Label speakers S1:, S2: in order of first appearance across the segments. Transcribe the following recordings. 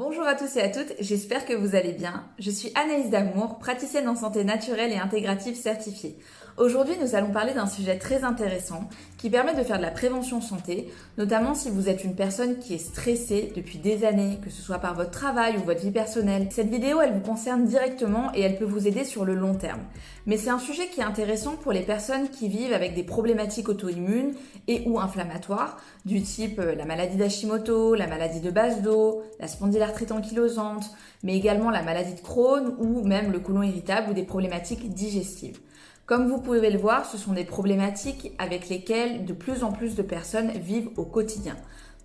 S1: Bonjour à tous et à toutes, j'espère que vous allez bien. Je suis Anaïs Damour, praticienne en santé naturelle et intégrative certifiée. Aujourd'hui, nous allons parler d'un sujet très intéressant qui permet de faire de la prévention santé, notamment si vous êtes une personne qui est stressée depuis des années, que ce soit par votre travail ou votre vie personnelle. Cette vidéo, elle vous concerne directement et elle peut vous aider sur le long terme. Mais c'est un sujet qui est intéressant pour les personnes qui vivent avec des problématiques auto-immunes et ou inflammatoires, du type la maladie d'Hashimoto, la maladie de Basedow, la spondylarthrite ankylosante, mais également la maladie de Crohn ou même le côlon irritable ou des problématiques digestives. Comme vous pouvez le voir, ce sont des problématiques avec lesquelles de plus en plus de personnes vivent au quotidien.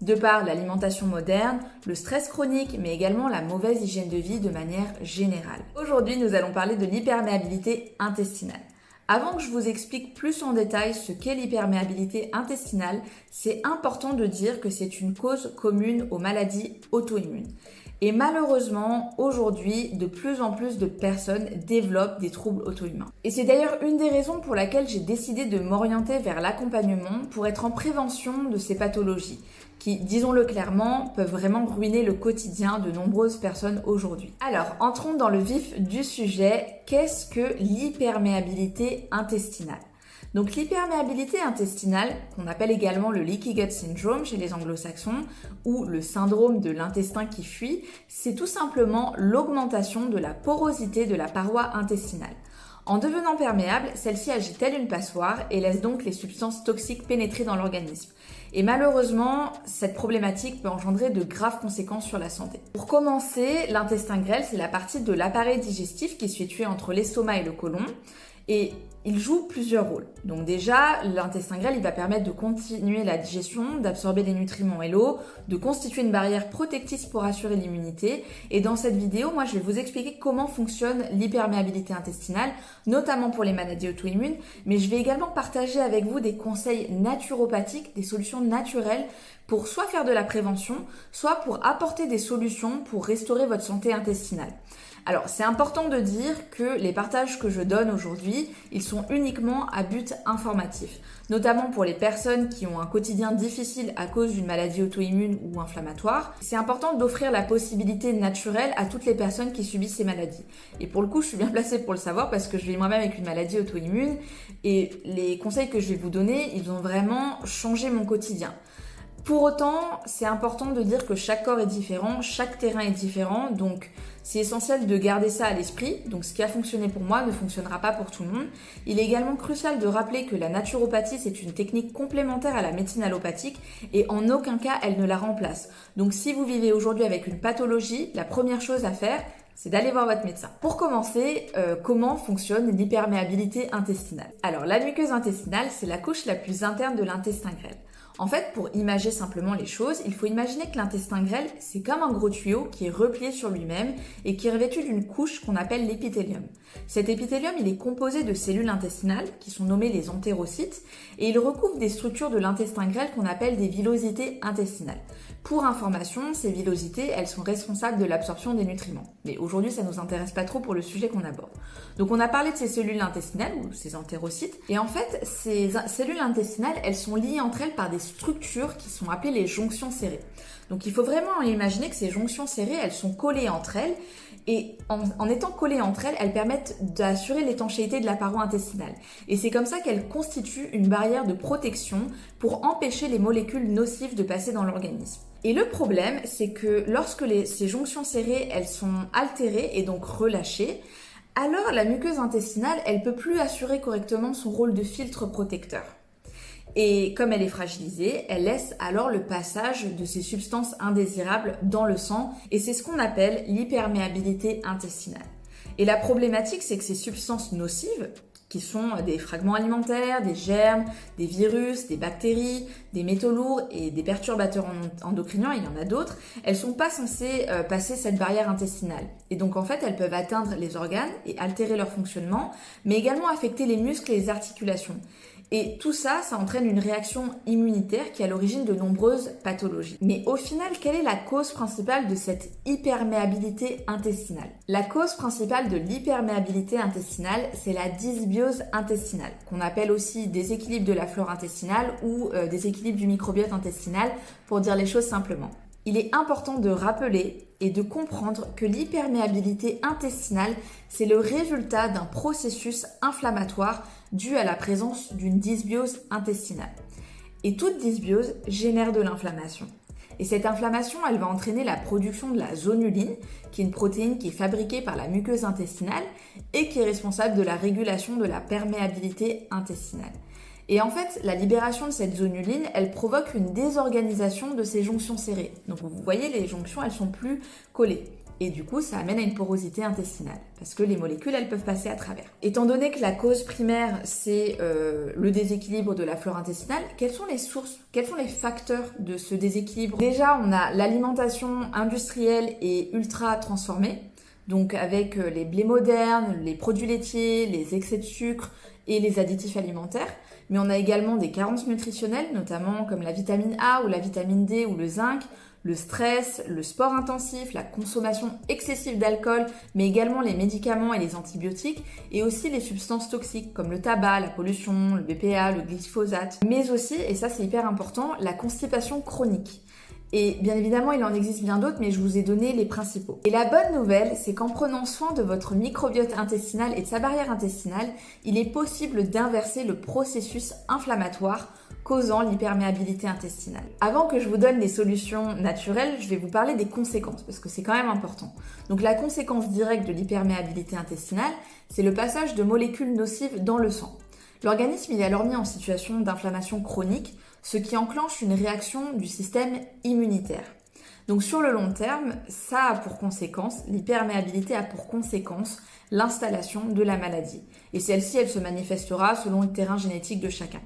S1: De par l'alimentation moderne, le stress chronique, mais également la mauvaise hygiène de vie de manière générale. Aujourd'hui, nous allons parler de l'hyperméabilité intestinale. Avant que je vous explique plus en détail ce qu'est l'hyperméabilité intestinale, c'est important de dire que c'est une cause commune aux maladies auto-immunes. Et malheureusement, aujourd'hui, de plus en plus de personnes développent des troubles auto-immuns. Et c'est d'ailleurs une des raisons pour laquelle j'ai décidé de m'orienter vers l'accompagnement pour être en prévention de ces pathologies qui, disons-le clairement, peuvent vraiment ruiner le quotidien de nombreuses personnes aujourd'hui. Alors, entrons dans le vif du sujet. Qu'est-ce que l'hyperméabilité intestinale ? Donc l'hyperméabilité intestinale, qu'on appelle également le leaky gut syndrome chez les anglo-saxons, ou le syndrome de l'intestin qui fuit, c'est tout simplement l'augmentation de la porosité de la paroi intestinale. En devenant perméable, celle-ci agit telle une passoire et laisse donc les substances toxiques pénétrer dans l'organisme. Et malheureusement, cette problématique peut engendrer de graves conséquences sur la santé. Pour commencer, l'intestin grêle, c'est la partie de l'appareil digestif qui est située entre l'estomac et le côlon. Et il joue plusieurs rôles. Donc déjà, l'intestin grêle, il va permettre de continuer la digestion, d'absorber les nutriments et l'eau, de constituer une barrière protectrice pour assurer l'immunité. Et dans cette vidéo, moi, je vais vous expliquer comment fonctionne l'hyperméabilité intestinale, notamment pour les maladies auto-immunes, mais je vais également partager avec vous des conseils naturopathiques, des solutions naturelles pour soit faire de la prévention, soit pour apporter des solutions pour restaurer votre santé intestinale. Alors, c'est important de dire que les partages que je donne aujourd'hui, ils sont uniquement à but informatif, notamment pour les personnes qui ont un quotidien difficile à cause d'une maladie auto-immune ou inflammatoire. C'est important d'offrir la possibilité naturelle à toutes les personnes qui subissent ces maladies. Et pour le coup, je suis bien placée pour le savoir parce que je vis moi-même avec une maladie auto-immune et les conseils que je vais vous donner, ils ont vraiment changé mon quotidien. Pour autant, c'est important de dire que chaque corps est différent, chaque terrain est différent, donc c'est essentiel de garder ça à l'esprit. Donc ce qui a fonctionné pour moi ne fonctionnera pas pour tout le monde. Il est également crucial de rappeler que la naturopathie, c'est une technique complémentaire à la médecine allopathique et en aucun cas elle ne la remplace. Donc si vous vivez aujourd'hui avec une pathologie, la première chose à faire, c'est d'aller voir votre médecin. Pour commencer, comment fonctionne l'hyperméabilité intestinale ? Alors la muqueuse intestinale, c'est la couche la plus interne de l'intestin grêle. En fait, pour imager simplement les choses, il faut imaginer que l'intestin grêle, c'est comme un gros tuyau qui est replié sur lui-même et qui est revêtu d'une couche qu'on appelle l'épithélium. Cet épithélium, il est composé de cellules intestinales qui sont nommées les entérocytes et il recouvre des structures de l'intestin grêle qu'on appelle des villosités intestinales. Pour information, ces villosités, elles sont responsables de l'absorption des nutriments. Mais aujourd'hui, ça ne nous intéresse pas trop pour le sujet qu'on aborde. Donc on a parlé de ces cellules intestinales, ou ces entérocytes, et en fait, ces cellules intestinales, elles sont liées entre elles par des structures qui sont appelées les jonctions serrées. Donc il faut vraiment imaginer que ces jonctions serrées, elles sont collées entre elles, et en étant collées entre elles, elles permettent d'assurer l'étanchéité de la paroi intestinale. Et c'est comme ça qu'elles constituent une barrière de protection pour empêcher les molécules nocives de passer dans l'organisme. Et le problème, c'est que lorsque ces jonctions serrées, elles sont altérées et donc relâchées, alors la muqueuse intestinale, elle peut plus assurer correctement son rôle de filtre protecteur. Et comme elle est fragilisée, elle laisse alors le passage de ces substances indésirables dans le sang et c'est ce qu'on appelle l'hyperméabilité intestinale. Et la problématique, c'est que ces substances nocives, qui sont des fragments alimentaires, des germes, des virus, des bactéries, des métaux lourds et des perturbateurs endocriniens, il y en a d'autres, elles sont pas censées passer cette barrière intestinale. Et donc en fait, elles peuvent atteindre les organes et altérer leur fonctionnement, mais également affecter les muscles et les articulations. Et tout ça, ça entraîne une réaction immunitaire qui est à l'origine de nombreuses pathologies. Mais au final, quelle est la cause principale de cette hyperméabilité intestinale ? La cause principale de l'hyperméabilité intestinale, c'est la dysbiose intestinale, qu'on appelle aussi déséquilibre de la flore intestinale ou déséquilibre du microbiote intestinal, pour dire les choses simplement. Il est important de rappeler et de comprendre que l'hyperméabilité intestinale, c'est le résultat d'un processus inflammatoire dû à la présence d'une dysbiose intestinale. Et toute dysbiose génère de l'inflammation. Et cette inflammation, elle va entraîner la production de la zonuline, qui est une protéine qui est fabriquée par la muqueuse intestinale et qui est responsable de la régulation de la perméabilité intestinale. Et en fait, la libération de cette zonuline, elle provoque une désorganisation de ces jonctions serrées. Donc vous voyez, les jonctions, elles sont plus collées. Et du coup, ça amène à une porosité intestinale, parce que les molécules, elles peuvent passer à travers. Étant donné que la cause primaire, c'est le déséquilibre de la flore intestinale, quelles sont les sources, quels sont les facteurs de ce déséquilibre? Déjà, on a l'alimentation industrielle et ultra transformée, donc avec les blés modernes, les produits laitiers, les excès de sucre et les additifs alimentaires. Mais on a également des carences nutritionnelles, notamment comme la vitamine A ou la vitamine D ou le zinc, le stress, le sport intensif, la consommation excessive d'alcool, mais également les médicaments et les antibiotiques, et aussi les substances toxiques comme le tabac, la pollution, le BPA, le glyphosate, mais aussi, et ça c'est hyper important, la constipation chronique. Et bien évidemment, il en existe bien d'autres, mais je vous ai donné les principaux. Et la bonne nouvelle, c'est qu'en prenant soin de votre microbiote intestinal et de sa barrière intestinale, il est possible d'inverser le processus inflammatoire causant l'hyperméabilité intestinale. Avant que je vous donne des solutions naturelles, je vais vous parler des conséquences, parce que c'est quand même important. Donc la conséquence directe de l'hyperméabilité intestinale, c'est le passage de molécules nocives dans le sang. L'organisme il est alors mis en situation d'inflammation chronique, ce qui enclenche une réaction du système immunitaire. Donc sur le long terme, ça a pour conséquence, l'hyperméabilité a pour conséquence l'installation de la maladie. Et celle-ci, elle se manifestera selon le terrain génétique de chacun.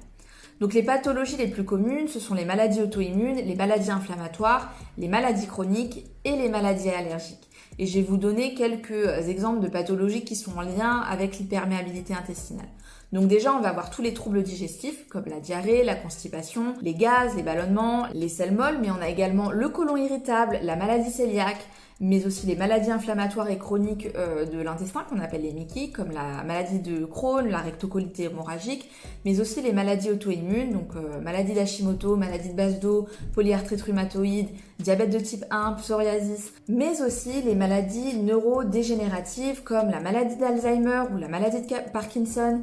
S1: Donc les pathologies les plus communes, ce sont les maladies auto-immunes, les maladies inflammatoires, les maladies chroniques et les maladies allergiques. Et je vais vous donner quelques exemples de pathologies qui sont en lien avec l'hyperméabilité intestinale. Donc déjà, on va avoir tous les troubles digestifs, comme la diarrhée, la constipation, les gaz, les ballonnements, les selles molles, mais on a également le côlon irritable, la maladie cœliaque, mais aussi les maladies inflammatoires et chroniques de l'intestin, qu'on appelle les MICI, comme la maladie de Crohn, la rectocolite hémorragique, mais aussi les maladies auto-immunes, donc maladie d'Hashimoto, maladie de Basedow, polyarthrite rhumatoïde, diabète de type 1, psoriasis, mais aussi les maladies neurodégénératives, comme la maladie d'Alzheimer ou la maladie de Parkinson.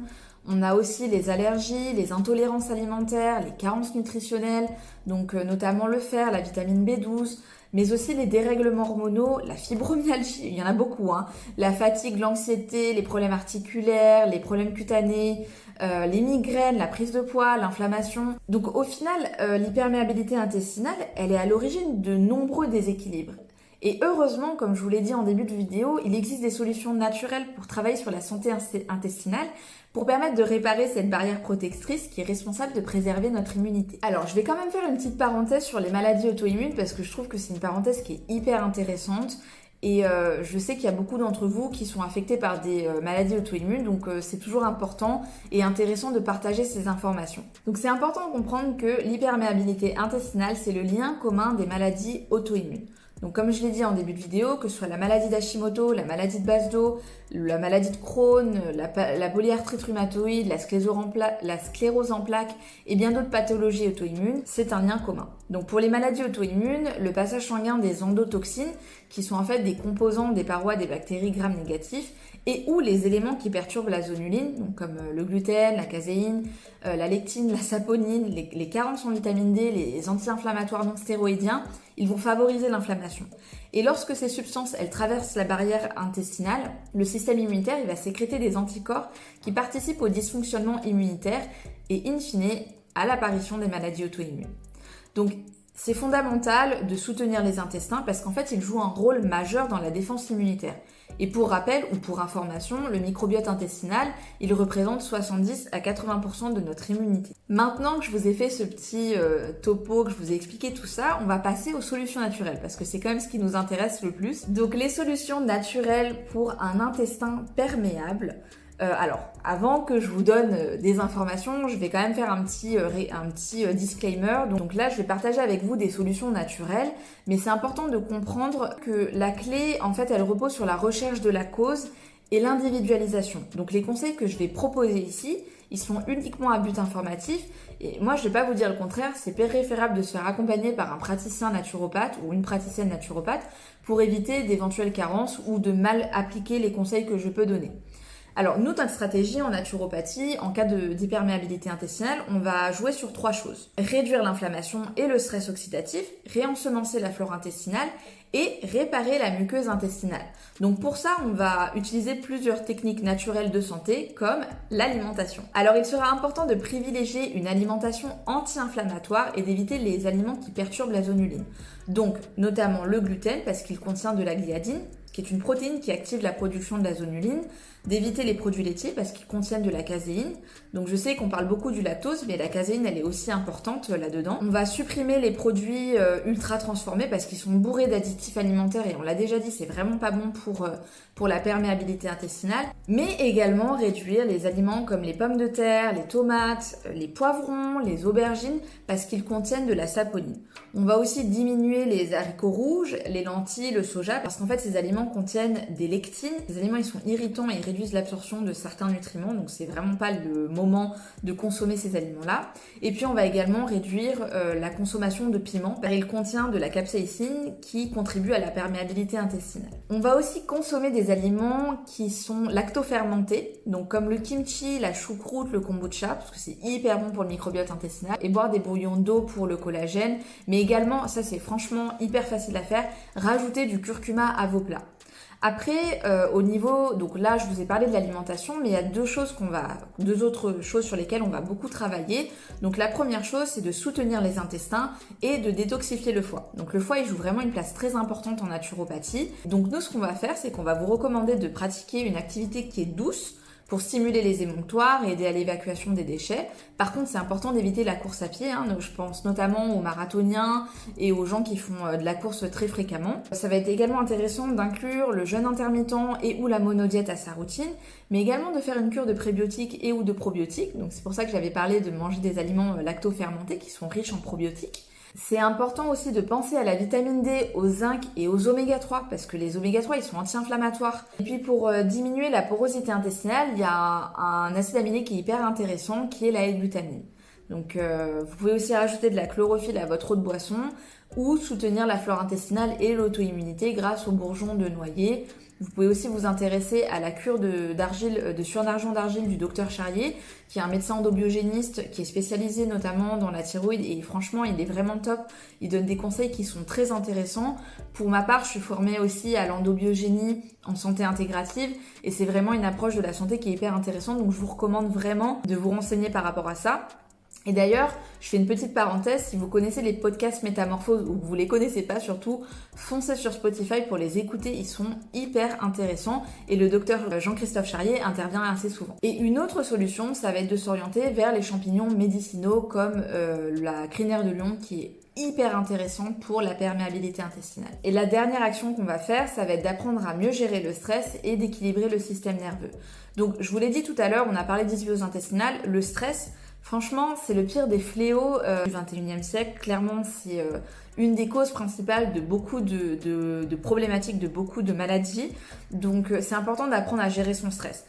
S1: On a aussi les allergies, les intolérances alimentaires, les carences nutritionnelles, donc notamment le fer, la vitamine B12, mais aussi les dérèglements hormonaux, la fibromyalgie, il y en a beaucoup, la fatigue, l'anxiété, les problèmes articulaires, les problèmes cutanés, les migraines, la prise de poids, l'inflammation. Donc au final, l'hyperméabilité intestinale, elle est à l'origine de nombreux déséquilibres. Et heureusement, comme je vous l'ai dit en début de vidéo, il existe des solutions naturelles pour travailler sur la santé intestinale pour permettre de réparer cette barrière protectrice qui est responsable de préserver notre immunité. Alors, je vais quand même faire une petite parenthèse sur les maladies auto-immunes parce que je trouve que c'est une parenthèse qui est hyper intéressante. Et je sais qu'il y a beaucoup d'entre vous qui sont affectés par des maladies auto-immunes, donc c'est toujours important et intéressant de partager ces informations. Donc c'est important de comprendre que l'hyperméabilité intestinale, c'est le lien commun des maladies auto-immunes. Donc comme je l'ai dit en début de vidéo, que ce soit la maladie d'Hashimoto, la maladie de Basedow, la maladie de Crohn, la polyarthrite rhumatoïde, la sclérose en plaques et bien d'autres pathologies auto-immunes, c'est un lien commun. Donc pour les maladies auto-immunes, le passage sanguin des endotoxines, qui sont en fait des composants des parois des bactéries gram-négatifs, et ou les éléments qui perturbent la zonuline, donc comme le gluten, la caséine, la lectine, la saponine, les carences en vitamine D, les anti-inflammatoires non stéroïdiens, ils vont favoriser l'inflammation. Et lorsque ces substances, elles traversent la barrière intestinale, le système immunitaire, il va sécréter des anticorps qui participent au dysfonctionnement immunitaire et in fine à l'apparition des maladies auto-immunes. Donc c'est fondamental de soutenir les intestins parce qu'en fait, ils jouent un rôle majeur dans la défense immunitaire. Et pour rappel ou pour information, le microbiote intestinal, il représente 70 à 80% de notre immunité. Maintenant que je vous ai fait ce petit topo, que je vous ai expliqué tout ça, on va passer aux solutions naturelles parce que c'est quand même ce qui nous intéresse le plus. Donc les solutions naturelles pour un intestin perméable. Alors, avant que je vous donne des informations, je vais quand même faire un petit disclaimer. Donc là, je vais partager avec vous des solutions naturelles, mais c'est important de comprendre que la clé, en fait, elle repose sur la recherche de la cause et l'individualisation. Donc les conseils que je vais proposer ici, ils sont uniquement à but informatif. Et moi, je vais pas vous dire le contraire, c'est préférable de se faire accompagner par un praticien naturopathe ou une praticienne naturopathe pour éviter d'éventuelles carences ou de mal appliquer les conseils que je peux donner. Alors nous, notre stratégie en naturopathie, en cas d'hyperméabilité intestinale, on va jouer sur 3 choses. Réduire l'inflammation et le stress oxydatif, réensemencer la flore intestinale et réparer la muqueuse intestinale. Donc pour ça, on va utiliser plusieurs techniques naturelles de santé comme l'alimentation. Alors il sera important de privilégier une alimentation anti-inflammatoire et d'éviter les aliments qui perturbent la zonuline. Donc notamment le gluten parce qu'il contient de la gliadine, qui est une protéine qui active la production de la zonuline, d'éviter les produits laitiers parce qu'ils contiennent de la caséine. Donc je sais qu'on parle beaucoup du lactose, mais la caséine, elle est aussi importante là-dedans. On va supprimer les produits ultra transformés parce qu'ils sont bourrés d'additifs alimentaires et on l'a déjà dit, c'est vraiment pas bon pour la perméabilité intestinale. Mais également réduire les aliments comme les pommes de terre, les tomates, les poivrons, les aubergines parce qu'ils contiennent de la saponine. On va aussi diminuer les haricots rouges, les lentilles, le soja parce qu'en fait ces aliments contiennent des lectines. Ces aliments ils sont irritants et ils réduisent l'absorption de certains nutriments, donc c'est vraiment pas le moment de consommer ces aliments-là. Et puis on va également réduire la consommation de piments, car il contient de la capsaïcine qui contribue à la perméabilité intestinale. On va aussi consommer des aliments qui sont lactofermentés, donc comme le kimchi, la choucroute, le kombucha, parce que c'est hyper bon pour le microbiote intestinal, et boire des bouillons d'eau pour le collagène, mais également, ça c'est franchement hyper facile à faire, rajouter du curcuma à vos plats. Après, au niveau, donc là je vous ai parlé de l'alimentation, mais il y a deux autres choses sur lesquelles on va beaucoup travailler. Donc la première chose, c'est de soutenir les intestins et de détoxifier le foie. Donc le foie, il joue vraiment une place très importante en naturopathie. Donc nous, ce qu'on va faire, c'est qu'on va vous recommander de pratiquer une activité qui est douce, pour stimuler les émonctoires et aider à l'évacuation des déchets. Par contre, c'est important d'éviter la course à pied. Donc, je pense notamment aux marathoniens et aux gens qui font de la course très fréquemment. Ça va être également intéressant d'inclure le jeûne intermittent et ou la monodiète à sa routine, mais également de faire une cure de prébiotiques et ou de probiotiques. Donc, c'est pour ça que j'avais parlé de manger des aliments lacto-fermentés qui sont riches en probiotiques. C'est important aussi de penser à la vitamine D, au zinc et aux oméga 3 parce que les oméga 3 ils sont anti-inflammatoires. Et puis pour diminuer la porosité intestinale, il y a un acide aminé qui est hyper intéressant qui est la L-glutamine. Donc vous pouvez aussi rajouter de la chlorophylle à votre eau de boisson ou soutenir la flore intestinale et l'auto-immunité grâce aux bourgeons de noyer. Vous pouvez aussi vous intéresser à la cure de surdargent d'argile du docteur Charrier, qui est un médecin endobiogéniste qui est spécialisé notamment dans la thyroïde et franchement il est vraiment top. Il donne des conseils qui sont très intéressants. Pour ma part, je suis formée aussi à l'endobiogénie en santé intégrative et c'est vraiment une approche de la santé qui est hyper intéressante, donc je vous recommande vraiment de vous renseigner par rapport à ça. Et d'ailleurs, je fais une petite parenthèse, si vous connaissez les podcasts Métamorphose ou que vous les connaissez pas surtout, foncez sur Spotify pour les écouter, ils sont hyper intéressants et le docteur Jean-Christophe Charrier intervient assez souvent. Et une autre solution, ça va être de s'orienter vers les champignons médicinaux comme la crinière de lion qui est hyper intéressant pour la perméabilité intestinale. Et la dernière action qu'on va faire, ça va être d'apprendre à mieux gérer le stress et d'équilibrer le système nerveux. Donc je vous l'ai dit tout à l'heure, on a parlé d'dysbiose intestinale, le stress, franchement, c'est le pire des fléaux du 21e siècle. Clairement, c'est une des causes principales de beaucoup de problématiques, de beaucoup de maladies. Donc, c'est important d'apprendre à gérer son stress.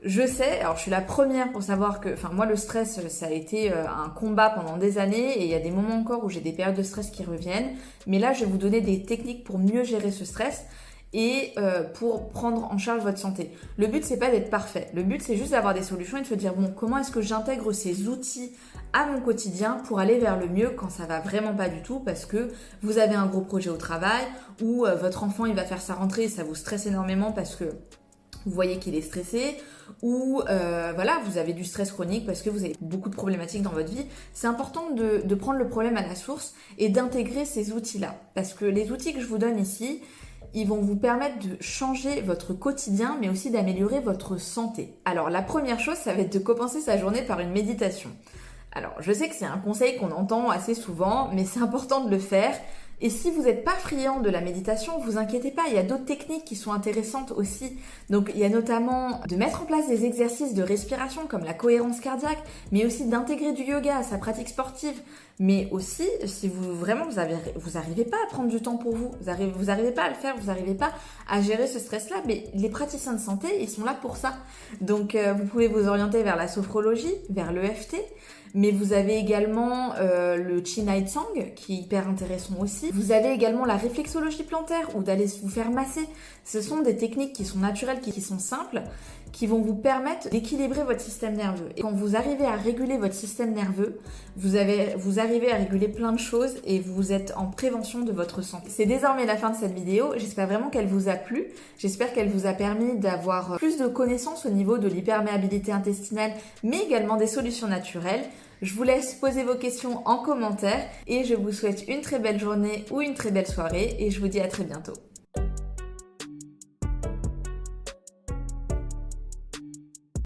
S1: Je sais, alors je suis la première pour savoir que, moi le stress, ça a été un combat pendant des années et il y a des moments encore où j'ai des périodes de stress qui reviennent. Mais là, je vais vous donner des techniques pour mieux gérer ce stress et pour prendre en charge votre santé. Le but, c'est pas d'être parfait. Le but, c'est juste d'avoir des solutions et de se dire, bon, comment est-ce que j'intègre ces outils à mon quotidien pour aller vers le mieux quand ça va vraiment pas du tout parce que vous avez un gros projet au travail ou votre enfant, il va faire sa rentrée et ça vous stresse énormément parce que vous voyez qu'il est stressé ou vous avez du stress chronique parce que vous avez beaucoup de problématiques dans votre vie. C'est important de prendre le problème à la source et d'intégrer ces outils-là parce que les outils que je vous donne ici, ils vont vous permettre de changer votre quotidien, mais aussi d'améliorer votre santé. Alors, la première chose, ça va être de commencer sa journée par une méditation. Alors, je sais que c'est un conseil qu'on entend assez souvent, mais c'est important de le faire. Et si vous n'êtes pas friand de la méditation, vous inquiétez pas, il y a d'autres techniques qui sont intéressantes aussi. Donc il y a notamment de mettre en place des exercices de respiration comme la cohérence cardiaque, mais aussi d'intégrer du yoga à sa pratique sportive. Mais aussi, si vous arrivez pas à prendre du temps pour vous arrivez pas à le faire, vous n'arrivez pas à gérer ce stress-là, mais les praticiens de santé, ils sont là pour ça. Donc vous pouvez vous orienter vers la sophrologie, vers l'EFT, mais vous avez également le Chinai Tsang qui est hyper intéressant aussi. Vous avez également la réflexologie plantaire ou d'aller vous faire masser. Ce sont des techniques qui sont naturelles, qui sont simples, qui vont vous permettre d'équilibrer votre système nerveux. Et quand vous arrivez à réguler votre système nerveux, vous arrivez à réguler plein de choses et vous êtes en prévention de votre santé. C'est désormais la fin de cette vidéo. J'espère vraiment qu'elle vous a plu. J'espère qu'elle vous a permis d'avoir plus de connaissances au niveau de l'hyperméabilité intestinale, mais également des solutions naturelles. Je vous laisse poser vos questions en commentaire et je vous souhaite une très belle journée ou une très belle soirée et je vous dis à très bientôt.